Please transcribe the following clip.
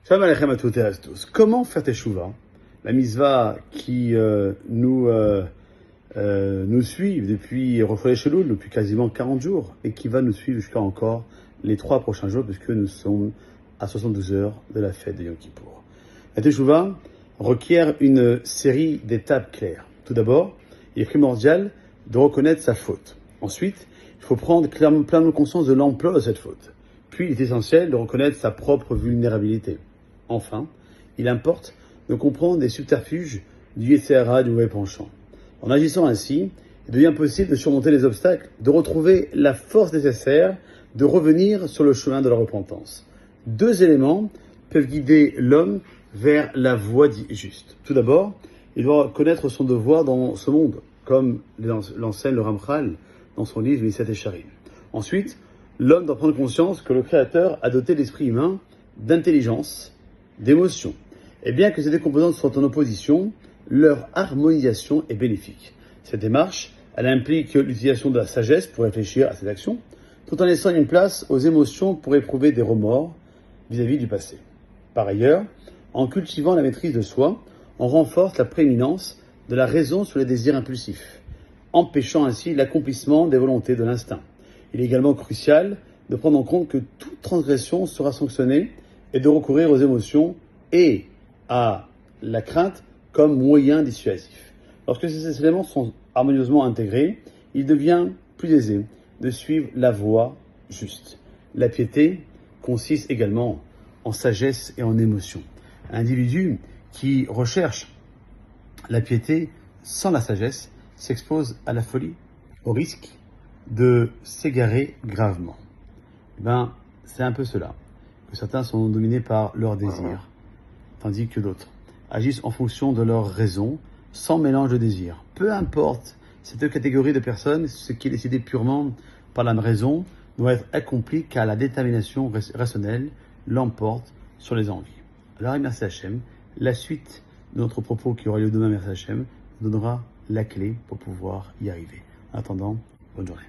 Shalom Aleichem à toutes et à tous. Comment faire teshuva? La mitzvah qui nous suit depuis Rosh Hashanah, depuis quasiment 40 jours, et qui va nous suivre jusqu'à encore les 3 prochains jours, puisque nous sommes à 72 heures de la fête de Yom Kippour. La teshuva requiert une série d'étapes claires. Tout d'abord, il est primordial de reconnaître sa faute. Ensuite, il faut prendre pleinement conscience de l'ampleur de cette faute. Puis, il est essentiel de reconnaître sa propre vulnérabilité. Enfin, il importe de comprendre les subterfuges du Yetzer Hara, du mauvais penchant. En agissant ainsi, il devient possible de surmonter les obstacles, de retrouver la force nécessaire, de revenir sur le chemin de la repentance. 2 éléments peuvent guider l'homme vers la voie juste. Tout d'abord, il doit connaître son devoir dans ce monde, comme l'enseigne le Ramchal dans son livre Mitzvot Yesharim. Ensuite, l'homme doit prendre conscience que le Créateur a doté l'esprit humain d'intelligence, d'émotion. Et bien que ces 2 composantes soient en opposition, leur harmonisation est bénéfique. Cette démarche, elle implique l'utilisation de la sagesse pour réfléchir à ses actions, tout en laissant une place aux émotions pour éprouver des remords vis-à-vis du passé. Par ailleurs, en cultivant la maîtrise de soi, on renforce la prééminence de la raison sur les désirs impulsifs, empêchant ainsi l'accomplissement des volontés de l'instinct. Il est également crucial de prendre en compte que toute transgression sera sanctionnée et de recourir aux émotions et à la crainte comme moyen dissuasif. Lorsque ces éléments sont harmonieusement intégrés, il devient plus aisé de suivre la voie juste. La piété consiste également en sagesse et en émotion. Un individu qui recherche la piété sans la sagesse s'expose à la folie, au risque de s'égarer gravement. C'est un peu cela, que certains sont dominés par leurs désirs, tandis que d'autres agissent en fonction de leurs raisons, sans mélange de désirs. Peu importe ces 2 catégories de personnes, ce qui est décidé purement par la raison doit être accompli car la détermination rationnelle l'emporte sur les envies. Alors, merci Hachem, la suite de notre propos qui aura lieu demain, merci Hachem, donnera la clé pour pouvoir y arriver. En attendant, bonne journée.